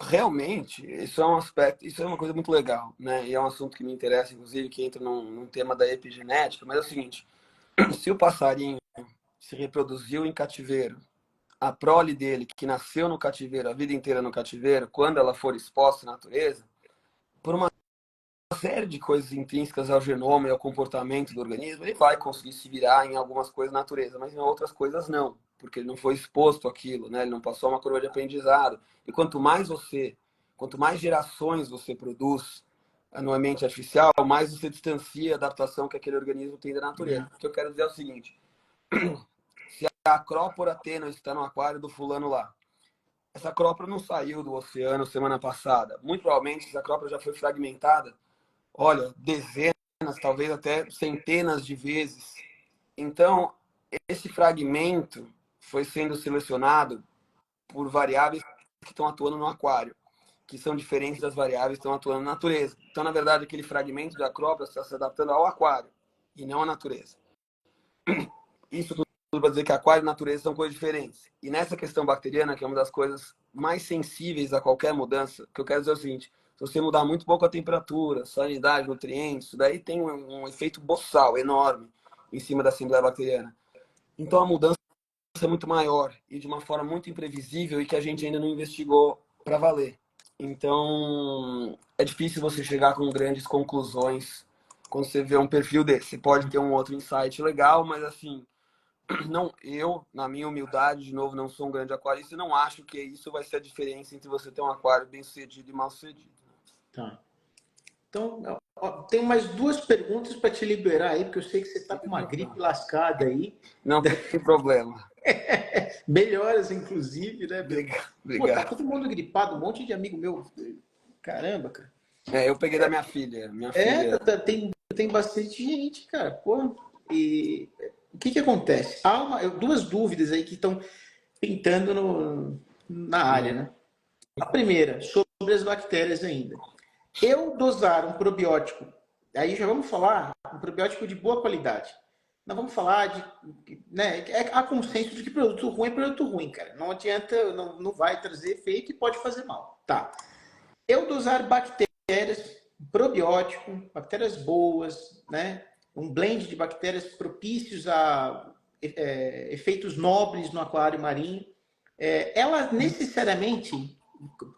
B: realmente, isso é um aspecto, isso é uma coisa muito legal, né? E é um assunto que me interessa, inclusive, que entra num tema da epigenética, mas é o seguinte, se o passarinho se reproduziu em cativeiro, a prole dele, que nasceu no cativeiro, a vida inteira no cativeiro, quando ela for exposta à natureza, por uma série de coisas intrínsecas ao genoma e ao comportamento do organismo, ele vai conseguir se virar em algumas coisas da natureza, mas em outras coisas não, porque ele não foi exposto àquilo, né? Ele não passou uma curva de aprendizado. E quanto mais gerações você produz no ambiente artificial, mais você distancia a adaptação que aquele organismo tem da natureza. O que eu quero dizer é o seguinte, se a Acrópora tenuis está no aquário do fulano lá, essa acrópora não saiu do oceano semana passada. Muito provavelmente essa acrópora já foi fragmentada, olha, dezenas, talvez até centenas de vezes. Então, esse fragmento foi sendo selecionado por variáveis que estão atuando no aquário, que são diferentes das variáveis que estão atuando na natureza. Então, na verdade, aquele fragmento de acrópora está se adaptando ao aquário e não à natureza. Isso para dizer que aquário e natureza são coisas diferentes. E nessa questão bacteriana, que é uma das coisas mais sensíveis a qualquer mudança, que eu quero dizer é o seguinte: se você mudar muito pouco a temperatura, salinidade, nutrientes, isso daí tem um efeito boçal enorme em cima da Assembleia Bacteriana. Então a mudança é muito maior e de uma forma muito imprevisível e que a gente ainda não investigou para valer. Então é difícil você chegar com grandes conclusões quando você vê um perfil desse. Você pode ter um outro insight legal, mas assim, não, eu, na minha humildade, de novo, não sou um grande aquarista e não acho que isso vai ser a diferença entre você ter um aquário bem sucedido e mal sucedido.
A: Tá. Então, tenho mais duas perguntas para te liberar aí, porque eu sei que você está com uma gripe lascada aí.
B: Não tem problema.
A: Melhoras, inclusive, né? Pô, tá
B: Obrigado.
A: todo mundo gripado, um monte de amigo meu. Caramba, cara.
B: Eu peguei da minha filha. Minha
A: É,
B: filha.
A: tem bastante gente, cara. Pô, e o que que acontece? Há duas dúvidas aí que estão pintando na área, né? A primeira, sobre as bactérias ainda. Eu dosar um probiótico, aí já vamos falar um probiótico de boa qualidade. Não vamos falar de, né, há consenso de que produto ruim é produto ruim, cara. Não adianta, não vai trazer efeito e pode fazer mal. Tá. Eu dosar bactérias, probiótico, bactérias boas, né? Um blend de bactérias propícios a efeitos nobres no aquário marinho. Ela necessariamente,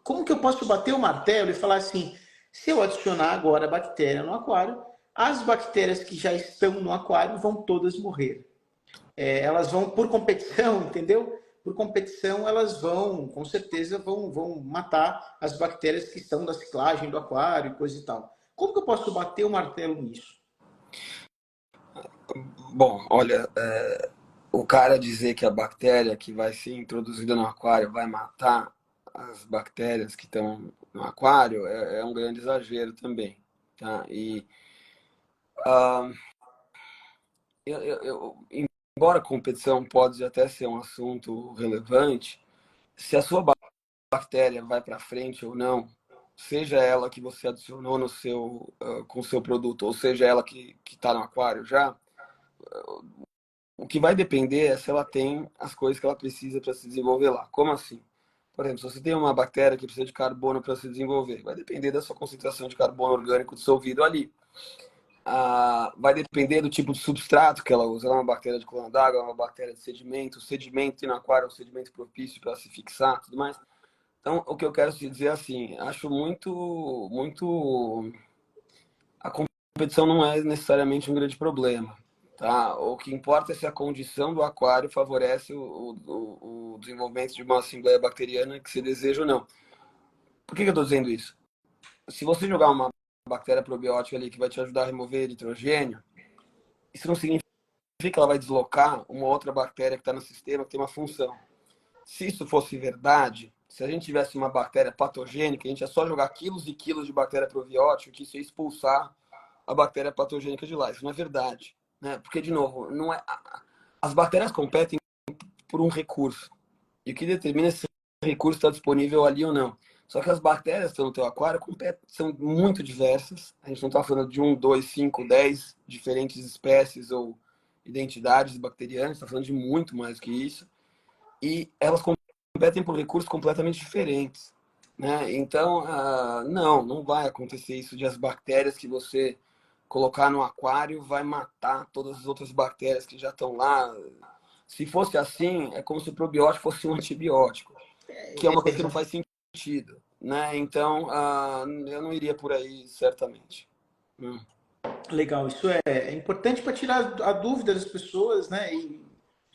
A: como que eu posso bater o martelo e falar assim, se eu adicionar agora a bactéria no aquário, as bactérias que já estão no aquário vão todas morrer. Elas vão por competição, entendeu? Por competição, elas vão, com certeza, vão matar as bactérias que estão da ciclagem do aquário e coisa e tal. Como que eu posso bater o martelo nisso?
B: Bom, olha, o cara dizer que a bactéria que vai ser introduzida no aquário vai matar as bactérias que estão no aquário é um grande exagero também, tá? E embora a competição pode até ser um assunto relevante, se a sua bactéria vai para frente ou não, seja ela que você adicionou no seu com o seu produto, ou seja ela que está no aquário já, o que vai depender é se ela tem as coisas que ela precisa para se desenvolver lá. Como assim? Por exemplo, se você tem uma bactéria que precisa de carbono para se desenvolver, vai depender da sua concentração de carbono orgânico dissolvido ali. Vai depender do tipo de substrato que ela usa. Ela é uma bactéria de coluna d'água, é uma bactéria de sedimento. O sedimento no aquário é um sedimento propício para se fixar, tudo mais. Então, o que eu quero te dizer é assim, acho muito... A competição não é necessariamente um grande problema. Tá? O que importa é se a condição do aquário favorece o desenvolvimento de uma assembleia bacteriana que se deseja ou não. Por que eu estou dizendo isso? Se você jogar uma bactéria probiótica ali que vai te ajudar a remover nitrogênio, isso não significa que ela vai deslocar uma outra bactéria que está no sistema que tem uma função. Se isso fosse verdade, se a gente tivesse uma bactéria patogênica, a gente ia só jogar quilos e quilos de bactéria probiótica que isso ia expulsar a bactéria patogênica de lá. Isso não é verdade. Né? Porque, de novo, não é... as bactérias competem por um recurso. E o que determina se esse recurso está disponível ali ou não. Só que as bactérias que estão no teu aquário são muito diversas. A gente não está falando de 1, 2, 5, 10 diferentes espécies ou identidades bacterianas. Está falando de muito mais que isso. E elas competem por recursos completamente diferentes. Né? Então, não vai acontecer isso de as bactérias que você colocar no aquário vai matar todas as outras bactérias que já estão lá. Se fosse assim, é como se o probiótico fosse um antibiótico, que é uma coisa que não faz sentido. Né? Então, eu não iria por aí, certamente.
A: Legal, isso é importante para tirar a dúvida das pessoas, né,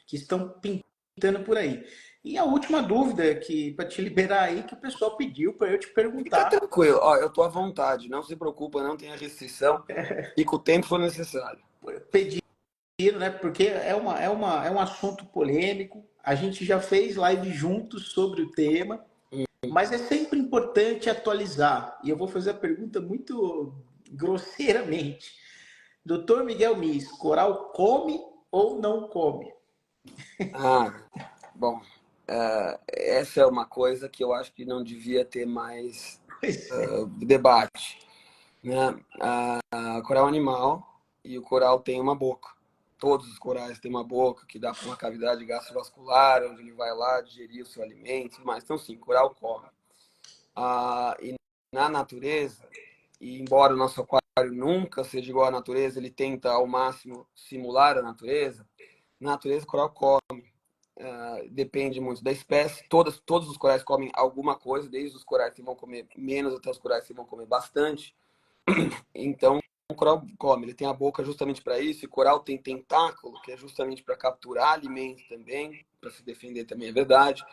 A: que estão pintando por aí. E a última dúvida que para te liberar aí que o pessoal pediu para eu te
B: Fica
A: perguntar.
B: tranquilo, ó, eu estou à vontade, não se preocupa, não tenha restrição, fica o tempo for necessário.
A: Pediram, né? Porque é um assunto polêmico. A gente já fez live juntos sobre o tema, mas é sempre importante atualizar. E eu vou fazer a pergunta muito grosseiramente. Doutor Miguel Mis, coral come ou não come?
B: Bom, essa é uma coisa que eu acho que não devia ter mais
A: Pois é.
B: debate. Né? A coral é um animal e o coral tem uma boca. todos os corais têm uma boca que dá para uma cavidade gastrovascular, onde ele vai lá digerir o seu alimento, mas então sim, coral come. E na natureza, e embora o nosso aquário nunca seja igual à natureza, ele tenta ao máximo simular a natureza. Na natureza, o coral come. Depende muito da espécie. Todos os corais comem alguma coisa, desde os corais que vão comer menos até os corais que vão comer bastante. Então, o coral come. Ele tem a boca justamente para isso. E o coral tem tentáculo, que é justamente para capturar alimento também, para se defender também, é verdade.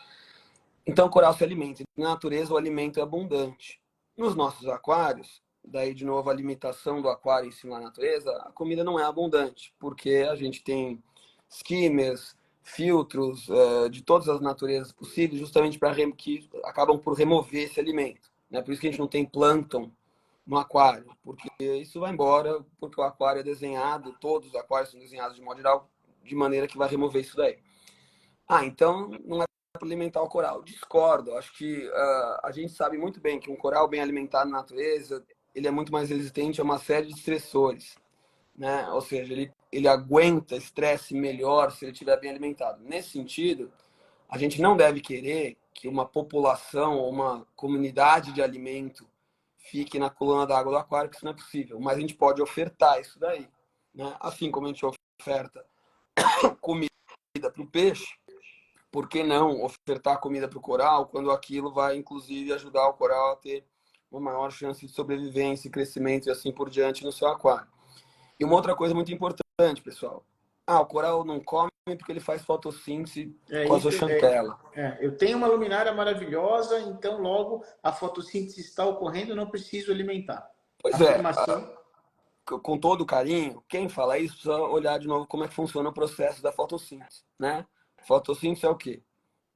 B: Então, o coral se alimenta. Na natureza, o alimento é abundante. Nos nossos aquários, daí de novo a limitação do aquário em cima da natureza, a comida não é abundante, porque a gente tem skimmers, filtros de todas as naturezas possíveis, justamente para que acabam por remover esse alimento. Né? Por isso que a gente não tem plâncton no aquário, porque isso vai embora, porque o aquário é desenhado, todos os aquários são desenhados de modo geral, de maneira que vai remover isso daí. Então não é para alimentar o coral. Discordo. Acho que a gente sabe muito bem que um coral bem alimentado na natureza, ele é muito mais resistente a uma série de estressores, né? Ou seja, ele aguenta estresse melhor se ele estiver bem alimentado. Nesse sentido, a gente não deve querer que uma população ou uma comunidade de alimento fique na coluna d'água do aquário, que isso não é possível. Mas a gente pode ofertar isso daí, né? Assim como a gente oferta comida para o peixe, por que não ofertar comida para o coral quando aquilo vai, inclusive, ajudar o coral a ter uma maior chance de sobrevivência, crescimento e assim por diante no seu aquário. E uma outra coisa muito importante, pessoal. O coral não come porque ele faz fotossíntese com a zooxantela.
A: Eu tenho uma luminária maravilhosa, então logo a fotossíntese está ocorrendo, não preciso alimentar.
B: Pois
A: Afirmação.
B: Com todo carinho, quem fala isso precisa olhar de novo como é que funciona o processo da fotossíntese, né? Fotossíntese é o quê?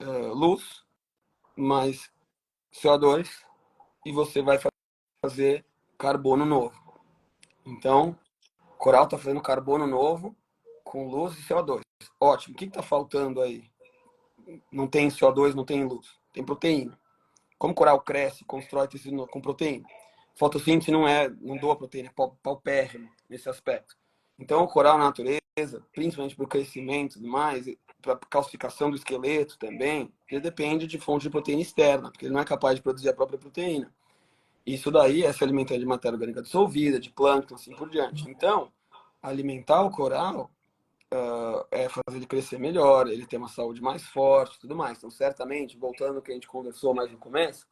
B: Luz mais CO2 e você vai fazer carbono novo. Então, o coral está fazendo carbono novo com luz e CO2. Ótimo. O que está faltando aí? Não tem CO2, não tem luz. Tem proteína. Como o coral cresce, constrói tecido com proteína. Fotossíntese não doa proteína, é paupérrimo nesse aspecto. Então, o coral na natureza, principalmente para o crescimento e tudo mais, para a calcificação do esqueleto também, ele depende de fonte de proteína externa, porque ele não é capaz de produzir a própria proteína. Isso daí é se alimentar de matéria orgânica dissolvida, de plâncton, assim por diante. Então, alimentar o coral é fazer ele crescer melhor, ele ter uma saúde mais forte, tudo mais. Então, certamente, voltando ao que a gente conversou mais no começo,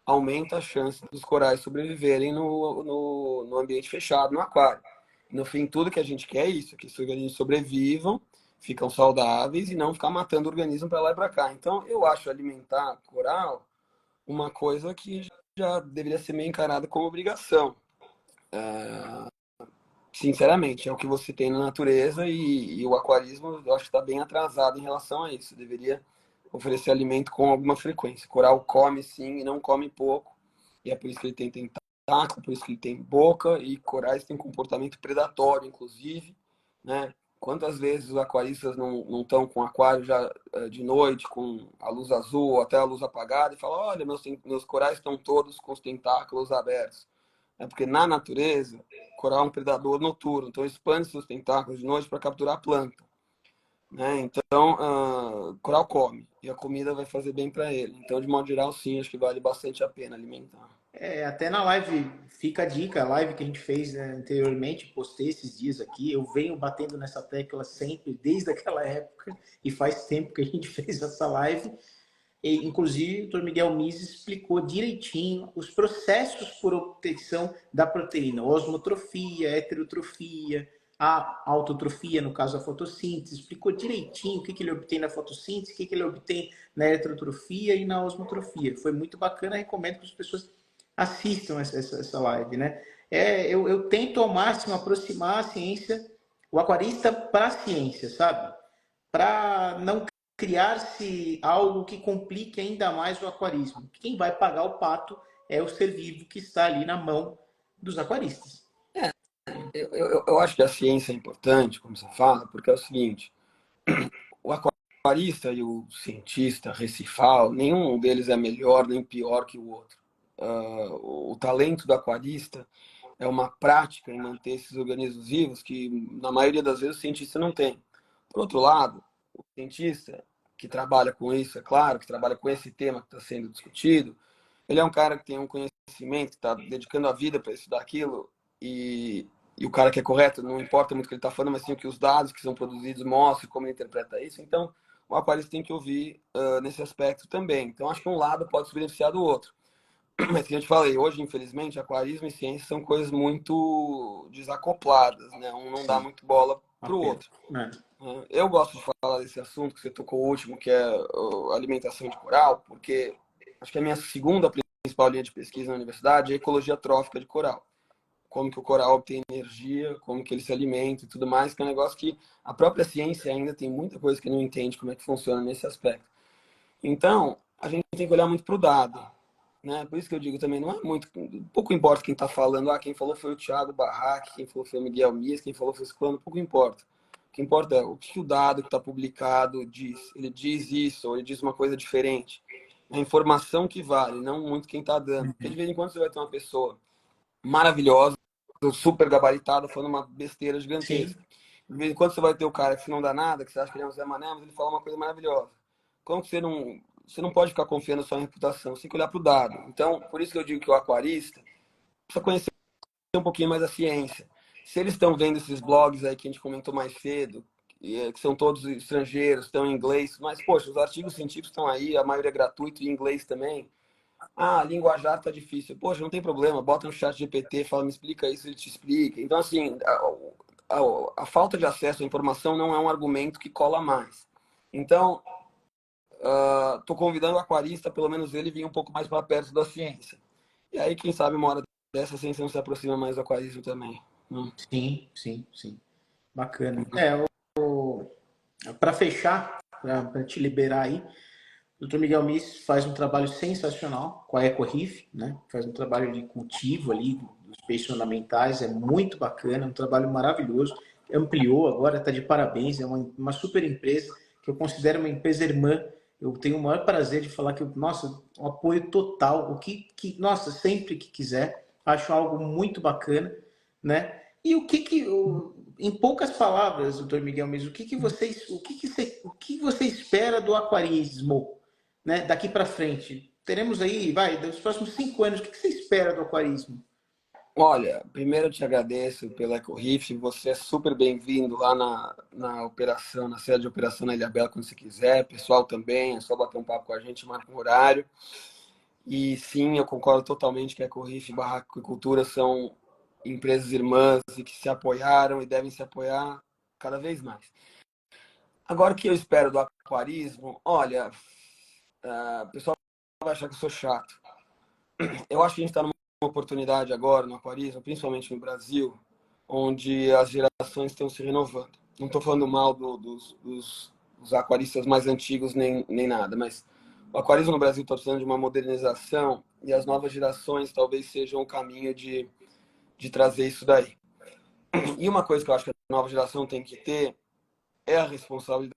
B: aumenta a chance dos corais sobreviverem no ambiente fechado, no aquário. No fim, tudo que a gente quer é isso, que os organismos sobrevivam, ficam saudáveis e não ficar matando o organismo para lá e para cá. Então, eu acho alimentar coral uma coisa que já deveria ser meio encarada como obrigação. Sinceramente, é o que você tem na natureza e o aquarismo eu acho que está bem atrasado em relação a isso. Deveria oferecer alimento com alguma frequência. Coral come sim e não come pouco. E é por isso que ele tem tentáculo, por isso que ele tem boca e corais têm comportamento predatório, inclusive, né? Quantas vezes os aquaristas não estão com o aquário já de noite, com a luz azul ou até a luz apagada e falam, olha, meus corais estão todos com os tentáculos abertos. É porque na natureza, o coral é um predador noturno, então expande seus tentáculos de noite para capturar plâncton. Né? Então, o coral come e a comida vai fazer bem para ele. Então, de modo geral, sim, acho que vale bastante a pena alimentar.
A: Até na live fica a dica, a live que a gente fez, né, anteriormente, postei esses dias aqui, eu venho batendo nessa tecla sempre, desde aquela época, e faz tempo que a gente fez essa live. E, inclusive, o Dr. Miguel Mises explicou direitinho os processos por obtenção da proteína, osmotrofia, heterotrofia, a autotrofia, no caso a fotossíntese, explicou direitinho o que ele obtém na fotossíntese, o que ele obtém na heterotrofia e na osmotrofia. Foi muito bacana, recomendo que as pessoas assistam essa live, né? Eu tento ao máximo aproximar a ciência, o aquarista para a ciência, sabe? Para não criar-se algo que complique ainda mais o aquarismo. Quem vai pagar o pato é o ser vivo que está ali na mão dos aquaristas.
B: Eu acho que a ciência é importante, como você fala, porque é o seguinte, o aquarista e o cientista recifal, nenhum deles é melhor nem pior que o outro. O talento do aquarista é uma prática em manter esses organismos vivos que, na maioria das vezes, o cientista não tem. Por outro lado, o cientista que trabalha com isso, é claro, que trabalha com esse tema que está sendo discutido, ele é um cara que tem um conhecimento, que está dedicando a vida para estudar aquilo, e o cara que é correto, não importa muito o que ele está falando, mas sim o que os dados que são produzidos mostram, como ele interpreta isso. Então, o aquarista tem que ouvir nesse aspecto também. Então, acho que um lado pode se beneficiar do outro. Mas que eu te falei, hoje, infelizmente, aquarismo e ciência são coisas muito desacopladas, né? Um não dá
A: Sim,
B: muito bola
A: uma
B: pro
A: pena.
B: outro.
A: É.
B: Eu gosto de falar desse assunto que você tocou o último, que é a alimentação de coral, porque acho que a minha segunda principal linha de pesquisa na universidade é a ecologia trófica de coral. Como que o coral obtém energia, como que ele se alimenta e tudo mais, que é um negócio que a própria ciência ainda tem muita coisa que não entende como é que funciona nesse aspecto. Então, a gente tem que olhar muito para o dado, né? Por isso que eu digo também, não é muito, pouco importa quem está falando, quem falou foi o Thiago Barraque, quem falou foi o Miguel Mies, quem falou foi o Ciclano, pouco importa. O que importa é o que o dado que está publicado diz. Ele diz isso, ou ele diz uma coisa diferente. É a informação que vale, não muito quem está dando. Porque de vez em quando você vai ter uma pessoa maravilhosa, super gabaritada, falando uma besteira
A: Sim,
B: gigantesca. De vez em quando você vai ter o cara que não dá nada, que você acha que ele é um Zé Mané, mas ele fala uma coisa maravilhosa. Como que você não pode ficar confiando só em reputação, você tem que olhar para o dado. Então, por isso que eu digo que o aquarista precisa conhecer um pouquinho mais a ciência. Se eles estão vendo esses blogs aí que a gente comentou mais cedo, que são todos estrangeiros, estão em inglês, mas, poxa, os artigos científicos estão aí, a maioria é gratuito, em inglês também. Linguajar tá difícil. Poxa, não tem problema, bota no chat GPT, fala, me explica isso, ele te explica. Então, assim, a falta de acesso à informação não é um argumento que cola mais. Então, tô convidando o aquarista, pelo menos ele, vir um pouco mais para perto da ciência. E aí, quem sabe, uma hora dessa a ciência não se aproxima mais do aquarismo também.
A: sim, sim, sim. Bacana. Para fechar, para te liberar aí, o Dr. Miguel Miss faz um trabalho sensacional com a EcoReef, né? Faz um trabalho de cultivo ali dos peixes ornamentais, é muito bacana, um trabalho maravilhoso. Ampliou agora, está de parabéns, é uma super empresa que eu considero uma empresa irmã. Eu tenho o maior prazer de falar que, nossa, um apoio total, nossa, sempre que quiser, acho algo muito bacana, né? E em poucas palavras, doutor Miguel Miss, o que você espera do aquarismo? Né, daqui para frente? Teremos aí, dos próximos 5 anos, o que você espera do aquarismo?
B: Olha, primeiro eu te agradeço pela EcoRiff, você é super bem-vindo lá na operação, na sede de operação na Ilhabela, quando você quiser, pessoal também, é só bater um papo com a gente, marca um horário. E sim, eu concordo totalmente que a EcoRiff e Barraca Aquicultura são empresas irmãs e que se apoiaram e devem se apoiar cada vez mais. Agora, o que eu espero do aquarismo? Olha, o pessoal vai achar que eu sou chato. Eu acho que a gente está numa oportunidade agora no aquarismo, principalmente no Brasil, onde as gerações estão se renovando. Não estou falando mal dos aquaristas mais antigos nem nada, mas o aquarismo no Brasil está precisando de uma modernização e as novas gerações talvez sejam o caminho de trazer isso daí. E uma coisa que eu acho que a nova geração tem que ter é a responsabilidade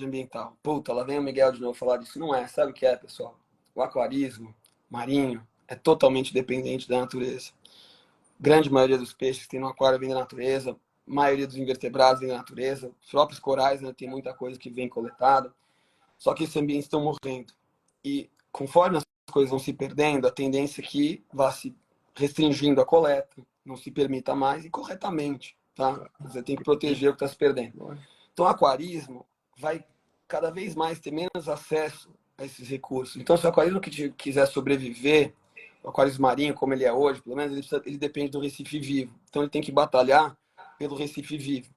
B: ambiental. Puta, lá vem o Miguel de novo falar disso. Não é, sabe o que é, pessoal? O aquarismo marinho é totalmente dependente da natureza. Grande maioria dos peixes que tem no aquário vem da natureza, maioria dos invertebrados vem da natureza, os próprios corais, né, tem muita coisa que vem coletada, só que esses ambientes estão morrendo. E conforme as coisas vão se perdendo, a tendência é que vá se restringindo a coleta, não se permita mais, e corretamente, tá? Você tem que proteger o que está se perdendo. Então, o aquarismo vai cada vez mais ter menos acesso a esses recursos. Então, se o aquarismo quiser sobreviver, o aquarismo marinho, como ele é hoje, pelo menos, ele depende do Recife vivo. Então, ele tem que batalhar pelo Recife vivo.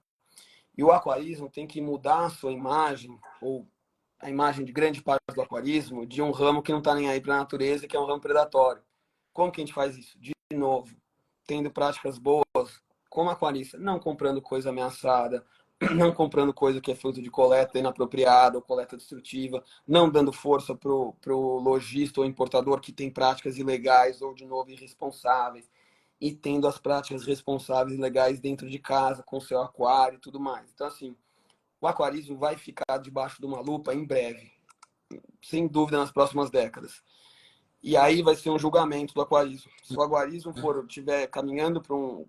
B: E o aquarismo tem que mudar a sua imagem, ou a imagem de grande parte do aquarismo, de um ramo que não está nem aí para a natureza, que é um ramo predatório. Como que a gente faz isso? De novo, tendo práticas boas, como aquarista, não comprando coisa ameaçada, não comprando coisa que é fruto de coleta inapropriada ou coleta destrutiva, não dando força pro lojista ou importador que tem práticas ilegais ou, de novo, irresponsáveis, e tendo as práticas responsáveis e legais dentro de casa, com seu aquário e tudo mais. Então, assim, o aquarismo vai ficar debaixo de uma lupa em breve, sem dúvida nas próximas décadas. E aí vai ser um julgamento do aquarismo. Se o aquarismo estiver caminhando por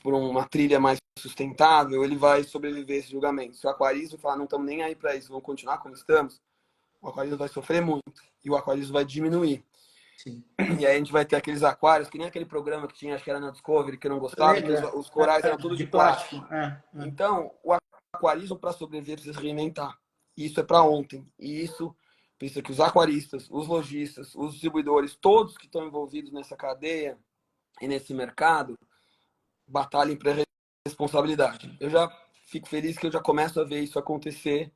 B: uma trilha mais sustentável, ele vai sobreviver a esse julgamento. Se o aquarismo falar, não estamos nem aí para isso, vamos continuar como estamos, o aquarismo vai sofrer muito e o aquarismo vai diminuir.
A: Sim.
B: E aí a gente vai ter aqueles aquários, que nem aquele programa que tinha, acho que era na Discovery, que eu não gostava, que os corais eram tudo de plástico. Então, o aquarismo, para sobreviver, precisa reinventar. Isso é para ontem. E isso precisa que os aquaristas, os lojistas, os distribuidores, todos que estão envolvidos nessa cadeia e nesse mercado, batalhem para responsabilidade. Eu já fico feliz que eu já começo a ver isso acontecer,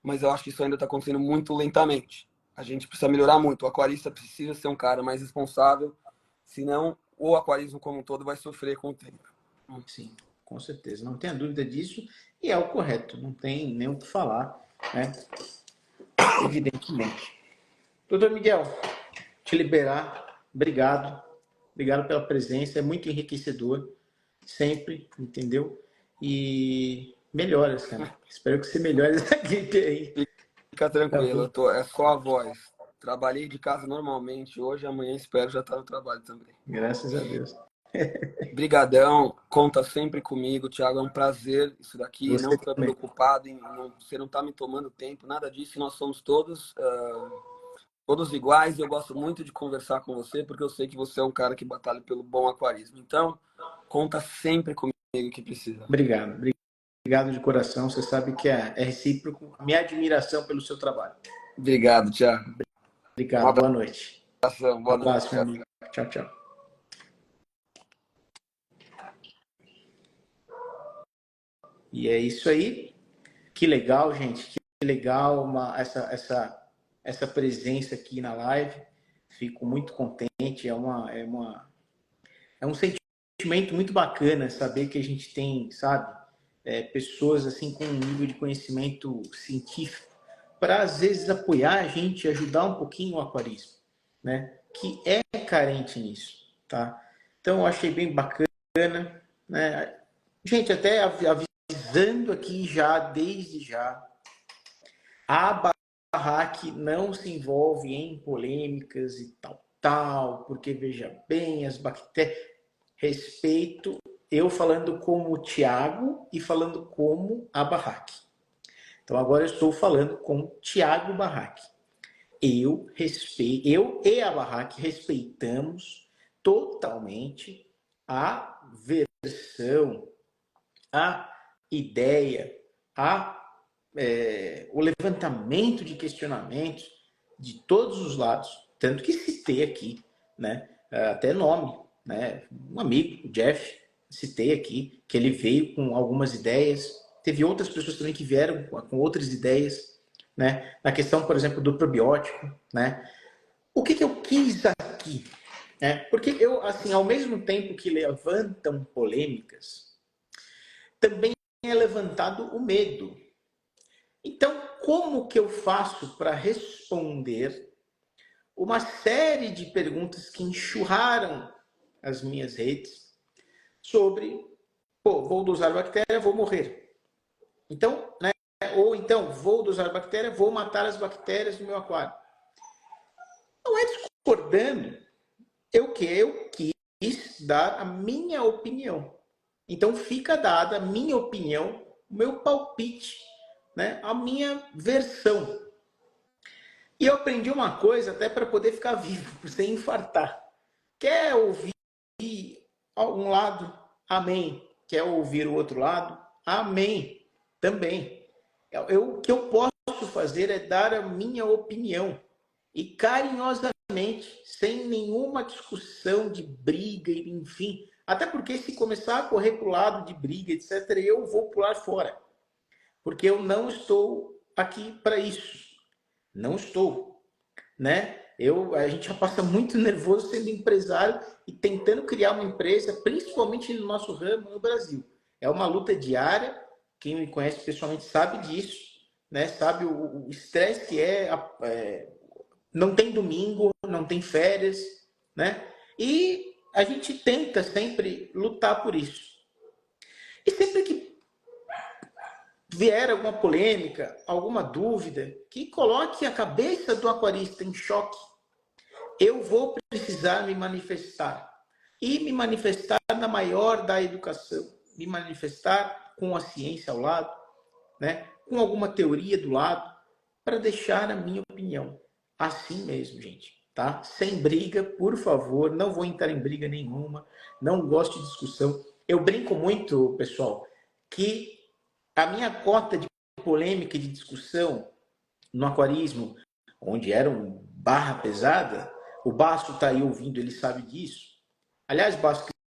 B: mas eu acho que isso ainda está acontecendo muito lentamente. A gente precisa melhorar muito. O aquarista precisa ser um cara mais responsável, senão o aquarismo como um todo vai sofrer com o tempo.
A: Sim, com certeza. Não tenha dúvida disso. E é o correto. Não tem nem o que falar, né? Evidentemente. Doutor Miguel, te liberar. Obrigado. Obrigado pela presença. É muito enriquecedor. Sempre, entendeu? E melhoras, cara. Espero que você melhore essa gripe aí.
B: Fica tranquilo, é só a voz. Trabalhei de casa normalmente hoje, amanhã espero já estar no trabalho também.
A: Graças a Deus.
B: Brigadão, conta sempre comigo, Thiago, é um prazer isso daqui,
A: Você
B: não fica
A: também.
B: preocupado, você não está me tomando tempo, nada disso, nós somos todos iguais e eu gosto muito de conversar com você, porque eu sei que você é um cara que batalha pelo bom aquarismo. Então, conta sempre comigo que precisa.
A: Obrigado. Obrigado de coração. Você sabe que é recíproco. A minha admiração pelo seu trabalho.
B: Obrigado, Thiago.
A: Obrigado. Boa noite.
B: Boa
A: abraço,
B: noite.
A: meu amigo. Tchau, tchau. E é isso aí. Que legal, gente. Que legal essa presença aqui na live. Fico muito contente. É um sentimento muito bacana saber que a gente tem, sabe, pessoas assim com um nível de conhecimento científico para às vezes apoiar a gente, ajudar um pouquinho o aquarismo, né? Que é carente nisso, tá? Então eu achei bem bacana, né? Gente, até avisando aqui já, desde já, a Barraque não se envolve em polêmicas e tal, porque veja bem, as bactérias. Respeito, eu falando como o Tiago e falando como a Barraque. Então agora eu estou falando com Tiago Barraque. Eu e a Barraque respeitamos totalmente a versão, a ideia, o levantamento de questionamentos de todos os lados, tanto que citei aqui, né, até nome, né, um amigo, o Jeff, citei aqui, que ele veio com algumas ideias, teve outras pessoas também que vieram com outras ideias, né, na questão, por exemplo, do probiótico, né, o que eu quis aqui, né, porque eu, assim, ao mesmo tempo que levantam polêmicas, também é levantado o medo. Então, como que eu faço para responder uma série de perguntas que enxurraram as minhas redes sobre, vou dosar bactéria, vou morrer. Então, né? Ou então, vou dosar bactéria, vou matar as bactérias do meu aquário. Não é discordando, eu quis dar a minha opinião. Então, fica dada a minha opinião, o meu palpite, né? A minha versão. E eu aprendi uma coisa até para poder ficar vivo, sem infartar. Quer ouvir um lado? Amém. Quer ouvir o outro lado? Amém. Também. O que eu posso fazer é dar a minha opinião. E carinhosamente, sem nenhuma discussão de briga, enfim. Até porque se começar a correr para o lado de briga, etc., eu vou pular fora. Porque eu não estou aqui para isso. Não estou, né? A gente já passa muito nervoso sendo empresário e tentando criar uma empresa, principalmente no nosso ramo no Brasil. É uma luta diária. Quem me conhece pessoalmente sabe disso, né? Sabe o estresse que não tem domingo, não tem férias, né? E a gente tenta sempre lutar por isso. E sempre que vier alguma polêmica, alguma dúvida, que coloque a cabeça do aquarista em choque, eu vou precisar me manifestar. E me manifestar na maior da educação. Me manifestar com a ciência ao lado, né? Com alguma teoria do lado, para deixar a minha opinião. Assim mesmo, gente. Tá? Sem briga, por favor. Não vou entrar em briga nenhuma. Não gosto de discussão. Eu brinco muito, pessoal, que a minha cota de polêmica e de discussão no aquarismo, onde era um barra pesada, o Basto está aí ouvindo, ele sabe disso. Aliás, Basto,